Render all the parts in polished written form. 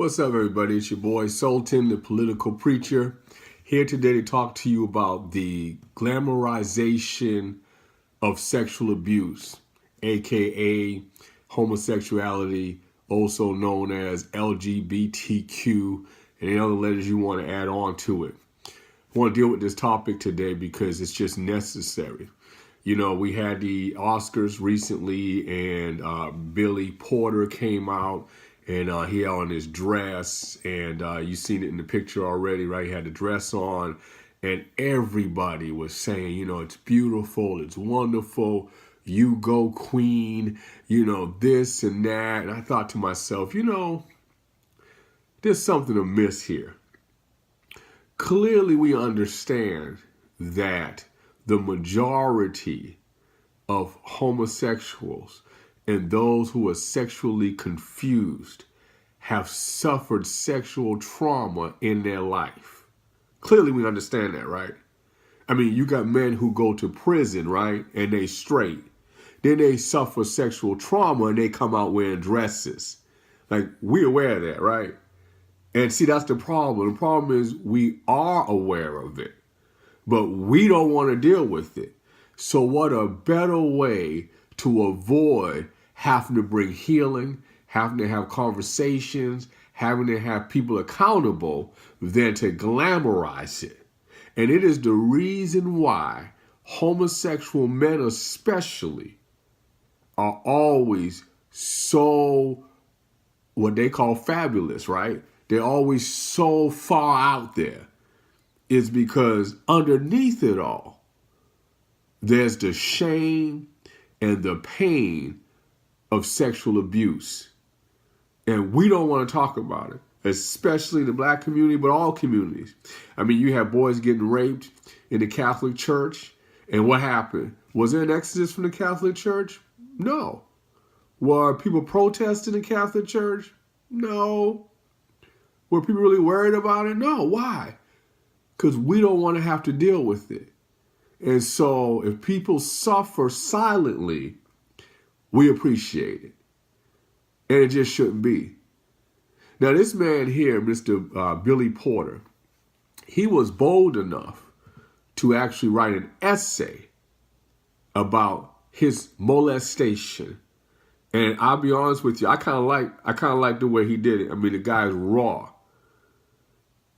What's up, everybody? It's your boy Sultan, the political preacher, here today to talk to you about the glamorization of sexual abuse, aka homosexuality, also known as LGBTQ, and any other letters you want to add on to it. I want to deal with this topic today because it's just necessary. You know, we had the Oscars recently, and Billy Porter came out, and he had on his dress, and you've seen it in the picture already, right? He had the dress on, and everybody was saying, you know, it's beautiful, it's wonderful, you go queen, you know, this and that. And I thought to myself, you know, there's something amiss here. Clearly, we understand that the majority of homosexuals and those who are sexually confused have suffered sexual trauma in their life. Clearly, we understand that, right? I mean, you got men who go to prison, right? And they straight. Then they suffer sexual trauma and they come out wearing dresses. Like, we're aware of that, right? And see, that's the problem. The problem is we are aware of it, but we don't want to deal with it. So what a better way to avoid having to bring healing, having to have conversations, having to have people accountable than to glamorize it. And it is the reason why homosexual men especially are always so, what they call fabulous, right? They're always so far out there. Is because underneath it all, there's the shame and the pain of sexual abuse. And we don't want to talk about it, especially the black community, but all communities. I mean, you have boys getting raped in the Catholic Church. And what happened? Was there an exodus from the Catholic Church? No. Were people protesting the Catholic Church? No. Were people really worried about it? No. Why? Because we don't want to have to deal with it. And so if people suffer silently, we appreciate it. And it just shouldn't be. Now, this man here, Mr. Billy Porter, he was bold enough to actually write an essay about his molestation. And I'll be honest with you, I kind of like the way he did it. I mean, the guy's raw.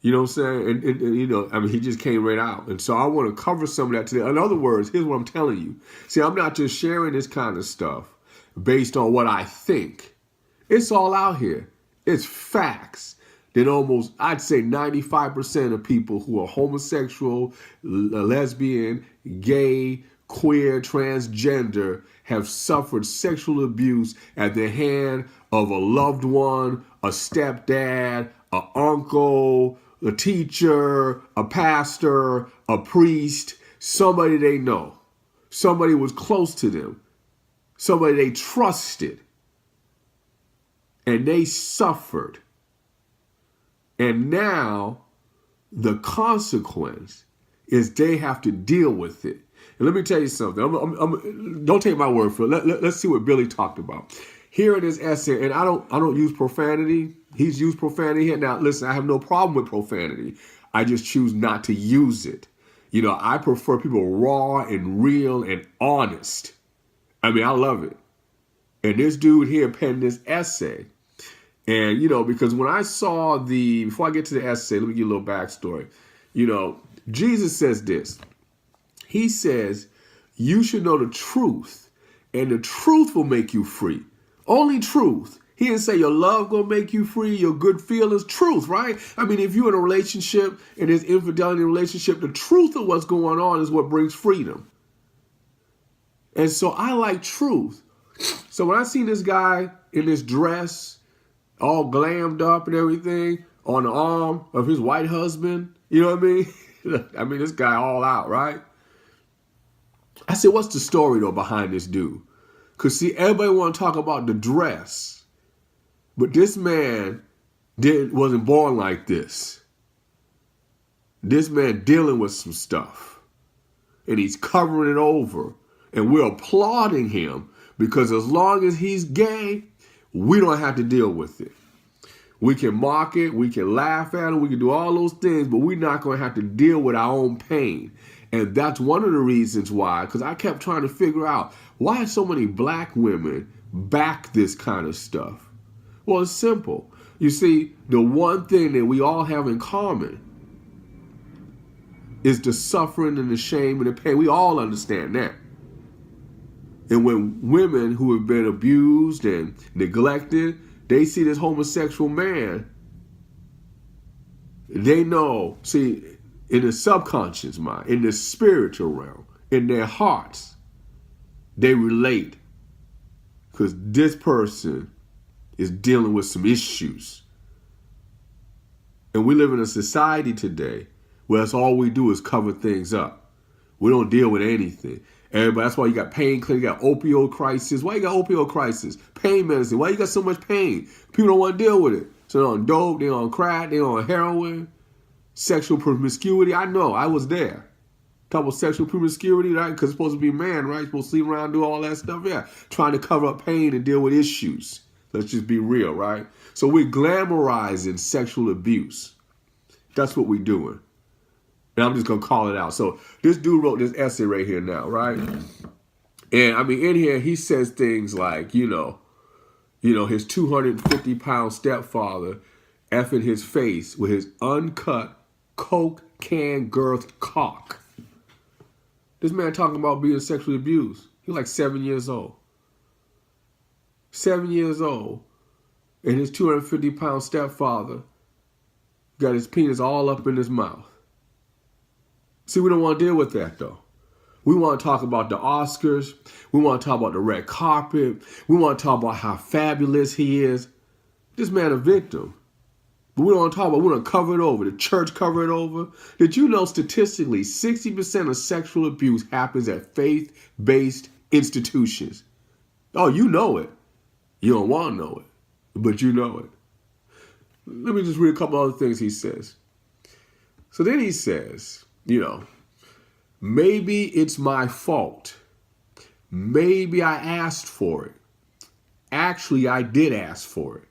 You know what I'm saying? And you know, I mean, he just came right out. And so I want to cover some of that today. In other words, here's what I'm telling you. See, I'm not just sharing this kind of stuff based on what I think. It's all out here. It's facts. That almost, I'd say 95% of people who are homosexual, lesbian, gay, queer, transgender have suffered sexual abuse at the hand of a loved one, a stepdad, an uncle, a teacher, a pastor, a priest, somebody they know, somebody was close to them, somebody they trusted, and they suffered. And now the consequence is they have to deal with it. And let me tell you something. Don't take my word for it. Let's see what Billy talked about. Here in his essay, and I don't use profanity. He's used profanity here. Now, listen, I have no problem with profanity. I just choose not to use it. You know, I prefer people raw and real and honest. I mean, I love it. And this dude here penned this essay. And, you know, because when I saw before I get to the essay, let me give you a little backstory. You know, Jesus says this. He says, you should know the truth, and the truth will make you free. Only truth. He didn't say your love gonna make you free, your good feelings. Truth, right? I mean, if you're in a relationship and there's infidelity in a relationship, the truth of what's going on is what brings freedom. And so I like truth. So when I seen this guy in this dress, all glammed up and everything, on the arm of his white husband, you know what I mean? I mean, this guy all out, right? I said, what's the story, though, behind this dude? Because, see, everybody want to talk about the dress. But this man wasn't born like this. This man dealing with some stuff. And he's covering it over. And we're applauding him because as long as he's gay, we don't have to deal with it. We can mock it, we can laugh at it, we can do all those things, but we're not going to have to deal with our own pain. And that's one of the reasons why, because I kept trying to figure out why so many black women back this kind of stuff. Well, it's simple. You see, the one thing that we all have in common is the suffering and the shame and the pain. We all understand that. And when women who have been abused and neglected, they see this homosexual man, they know, see, in the subconscious mind, in the spiritual realm, in their hearts, they relate. Because this person is dealing with some issues. And we live in a society today where that's all we do is cover things up. We don't deal with anything. Everybody, that's why you got pain clinic, you got opioid crisis. Why you got opioid crisis? Pain medicine. Why you got so much pain? People don't want to deal with it. So they're on dope, they're on crack, they're on heroin, sexual promiscuity. I know, I was there. Talk about sexual promiscuity, right? Because it's supposed to be a man, right? Supposed to sleep around and do all that stuff. Yeah. Trying to cover up pain and deal with issues. Let's just be real, right? So we're glamorizing sexual abuse. That's what we're doing. And I'm just going to call it out. So this dude wrote this essay right here now, right? And I mean, in here, he says things like, his 250-pound stepfather effing his face with his uncut Coke can girth cock. This man talking about being sexually abused. He's like 7 years old. 7 years old. And his 250-pound stepfather got his penis all up in his mouth. See, we don't want to deal with that, though. We want to talk about the Oscars. We want to talk about the red carpet. We want to talk about how fabulous he is. This man a victim. But we don't want to talk about, we want to cover it over. The church cover it over. Did you know statistically 60% of sexual abuse happens at faith-based institutions? Oh, you know it. You don't want to know it, but you know it. Let me just read a couple other things he says. So then he says, maybe it's my fault. Maybe I asked for it. Actually, I did ask for it.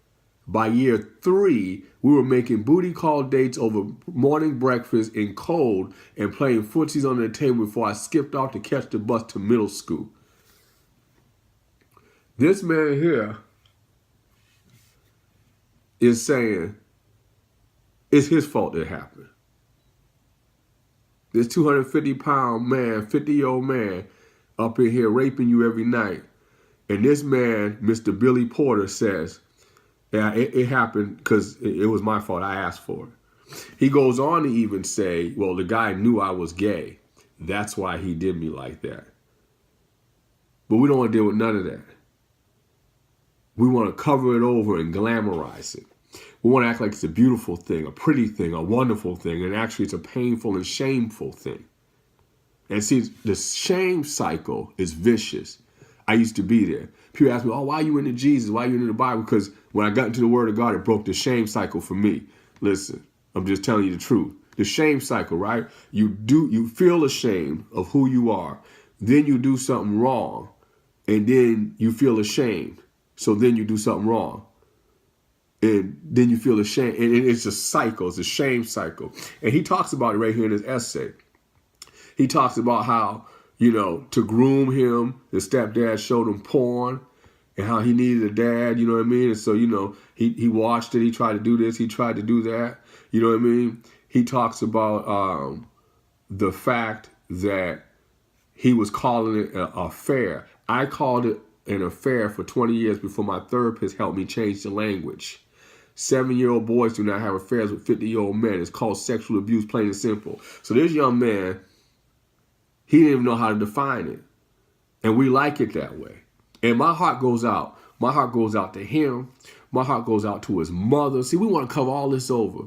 By year 3, we were making booty call dates over morning breakfast in cold and playing footsies on the table before I skipped off to catch the bus to middle school. This man here is saying it's his fault that it happened. This 250-pound man, 50-year-old man up in here raping you every night. And this man, Mr. Billy Porter, says, yeah, it happened because it was my fault. I asked for it. He goes on to even say, well, the guy knew I was gay. That's why he did me like that. But we don't want to deal with none of that. We want to cover it over and glamorize it. We want to act like it's a beautiful thing, a pretty thing, a wonderful thing, and actually it's a painful and shameful thing. And see, the shame cycle is vicious. I used to be there. People ask me, oh, why are you into Jesus? Why are you into the Bible? Because when I got into the Word of God, it broke the shame cycle for me. Listen, I'm just telling you the truth. The shame cycle, right? You feel ashamed of who you are. Then you do something wrong. And then you feel ashamed. So then you do something wrong. And then you feel ashamed. And it's a cycle. It's a shame cycle. And he talks about it right here in his essay. He talks about how, to groom him, the stepdad showed him porn and how he needed a dad, you know what I mean? And so, he watched it. He tried to do this. He tried to do that. You know what I mean? He talks about the fact that he was calling it an affair. I called it an affair for 20 years before my therapist helped me change the language. 7-year-old boys do not have affairs with 50-year-old men. It's called sexual abuse, plain and simple. So this young man, he didn't even know how to define it. And we like it that way. And my heart goes out. My heart goes out to him. My heart goes out to his mother. See, we want to cover all this over.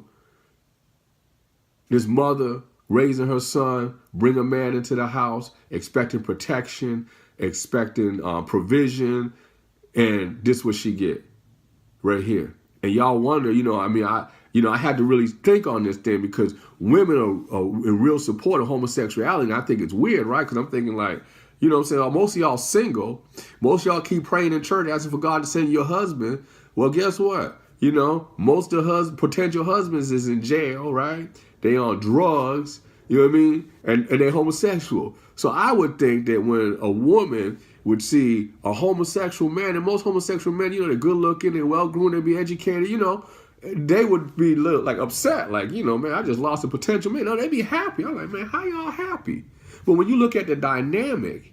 This mother raising her son, bring a man into the house, expecting protection, expecting provision, and this what she get right here. And y'all wonder, I had to really think on this thing because women are in real support of homosexuality. And I think it's weird, right? Because I'm thinking like, most of y'all single. Most of y'all keep praying in church, asking for God to send you a husband. Well, guess what? You know, most of the potential husbands is in jail, right? They on drugs, you know what I mean? And they're homosexual. So I would think that when a woman would see a homosexual man, and most homosexual men, you know, they're good looking, they're well groomed, they be educated, you know, they would be like upset, like, you know, man, I just lost a potential man. No, they'd be happy. I'm like, man, how y'all happy? But when you look at the dynamic,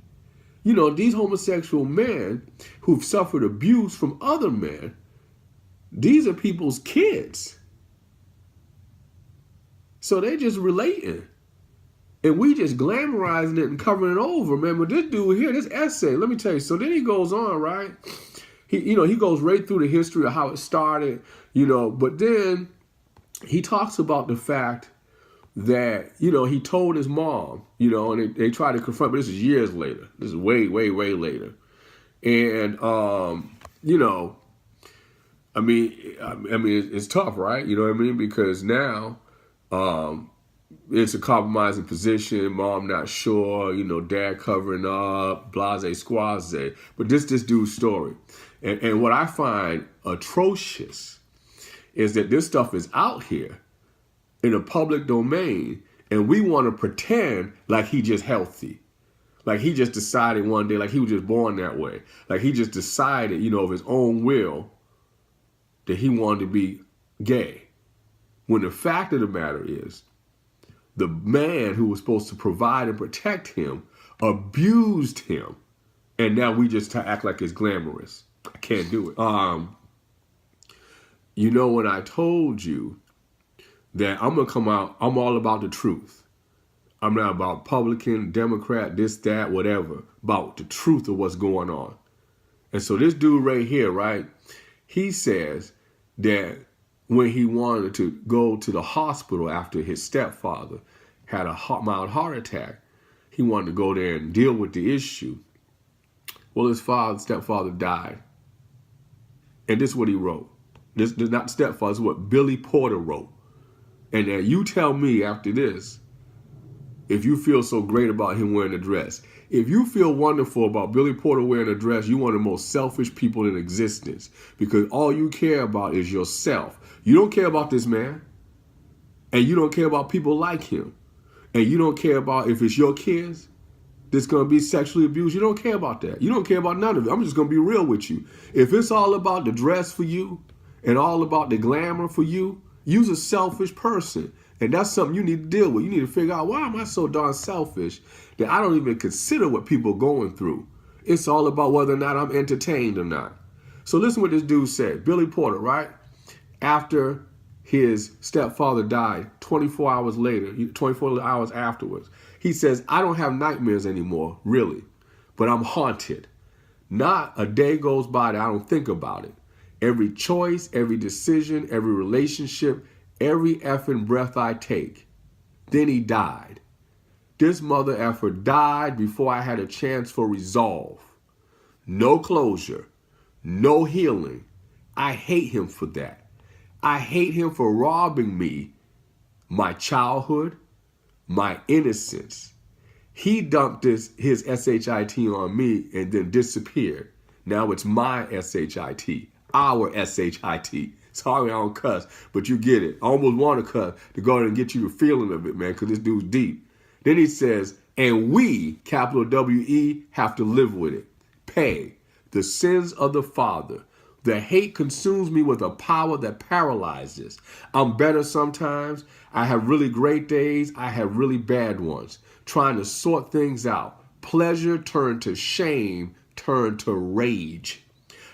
you know, these homosexual men who've suffered abuse from other men, these are people's kids. So they just relating. And we just glamorizing it and covering it over, man. But this dude here, this essay, let me tell you. So then he goes on, right? He goes right through the history of how it started, you know. But then he talks about the fact that, you know, he told his mom, you know, and they tried to confront, but this is years later. This is way, way, way later. And, you know, I mean, it's tough, right? You know what I mean? Because now, it's a compromising position. Mom not sure, you know, dad covering up, blase squaze. But this dude's story. And what I find atrocious is that this stuff is out here in a public domain, and we want to pretend like he just healthy. Like he just decided one day, like he was just born that way. Like he just decided, you know, of his own will that he wanted to be gay. When the fact of the matter is, the man who was supposed to provide and protect him abused him. And now we just act like it's glamorous. I can't do it. You know, when I told you that I'm going to come out, I'm all about the truth. I'm not about Republican, Democrat, this, that, whatever. About the truth of what's going on. And so this dude right here, right, he says that when he wanted to go to the hospital after his stepfather had a mild heart attack, he wanted to go there and deal with the issue. Well, his stepfather died. And this is what he wrote. This is not stepfather, this is what Billy Porter wrote. And then you tell me after this if you feel so great about him wearing a dress. If you feel wonderful about Billy Porter wearing a dress, you're one of the most selfish people in existence, because all you care about is yourself. You don't care about this man, and you don't care about people like him, and you don't care about if it's your kids that's going to be sexually abused. You don't care about that. You don't care about none of it. I'm just going to be real with you. If it's all about the dress for you and all about the glamour for you, you're a selfish person. And that's something you need to deal with. You need to figure out, why am I so darn selfish that I don't even consider what people are going through? It's all about whether or not I'm entertained or not. So listen what this dude said. Billy Porter, right? After his stepfather died, 24 hours later, 24 hours afterwards, he says, I don't have nightmares anymore, really, but I'm haunted. Not a day goes by that I don't think about it. Every choice, every decision, every relationship, every effing breath I take. Then he died. This mother effer died before I had a chance for resolve. No closure, no healing. I hate him for that. I hate him for robbing me, my childhood, my innocence. He dumped his SHIT on me and then disappeared. Now it's my SHIT, our SHIT. Sorry I don't cuss, but you get it. I almost want to cuss to go ahead and get you the feeling of it, man, because this dude's deep. Then he says, and we, capital W-E, have to live with it. Pay the sins of the father. The hate consumes me with a power that paralyzes. I'm better sometimes. I have really great days. I have really bad ones. Trying to sort things out. Pleasure turned to shame, turned to rage.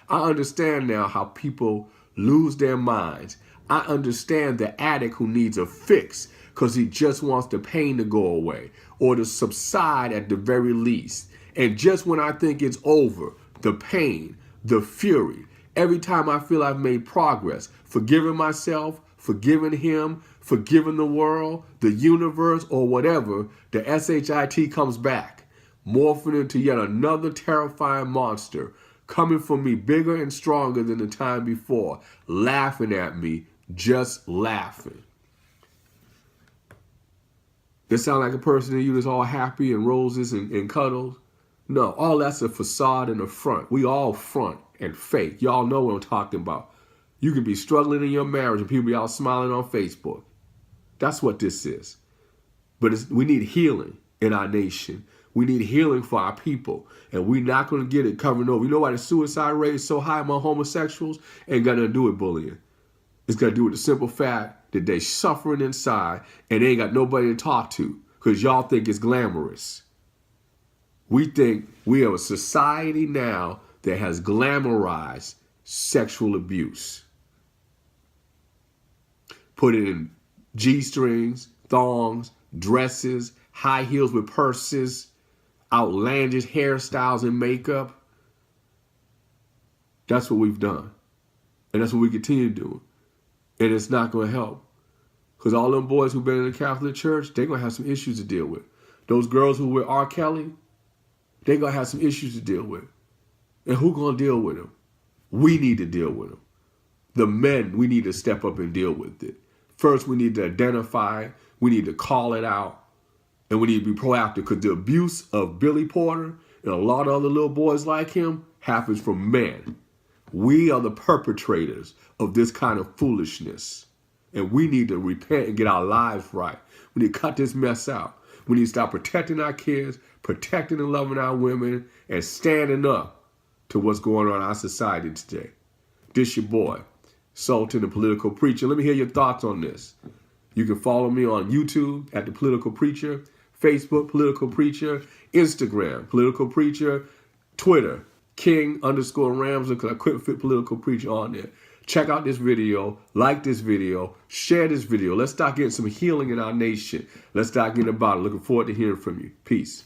I understand now how people lose their minds. I understand the addict who needs a fix because he just wants the pain to go away or to subside at the very least. And just when I think it's over, the pain, the fury, every time I feel I've made progress, forgiving myself, forgiving him, forgiving the world, the universe, or whatever, the SHIT comes back, morphing into yet another terrifying monster, coming for me bigger and stronger than the time before, laughing at me, just laughing. This sound like a person to you that's all happy and roses and cuddles? No, all that's a facade and a front. We all front and fake. Y'all know what I'm talking about. You can be struggling in your marriage and people be out smiling on Facebook. That's what this is. But we need healing in our nation. We need healing for our people. And we're not going to get it covered over. You know why the suicide rate is so high among homosexuals? Ain't got nothing to do with bullying. It's got to do with the simple fact that they suffering inside and they ain't got nobody to talk to because y'all think it's glamorous. We think we have a society now that has glamorized sexual abuse. Put it in G-strings, thongs, dresses, high heels with purses, outlandish hairstyles and makeup. That's what we've done. And that's what we continue doing. And it's not going to help. Because all them boys who've been in the Catholic Church, they're going to have some issues to deal with. Those girls who were R. Kelly, they're going to have some issues to deal with. And who's going to deal with them? We need to deal with them. The men, we need to step up and deal with it. First, we need to identify it. We need to call it out. And we need to be proactive because the abuse of Billy Porter and a lot of other little boys like him happens from men. We are the perpetrators of this kind of foolishness. And we need to repent and get our lives right. We need to cut this mess out. We need to stop protecting our kids, protecting and loving our women, and standing up to what's going on in our society today. This your boy, Sultan the Political Preacher. Let me hear your thoughts on this. You can follow me on YouTube at The Political Preacher, Facebook, Political Preacher, Instagram, Political Preacher, Twitter, King_Ramsey, because I couldn't fit Political Preacher on there. Check out this video, like this video, share this video. Let's start getting some healing in our nation. Let's start getting about it. Looking forward to hearing from you. Peace.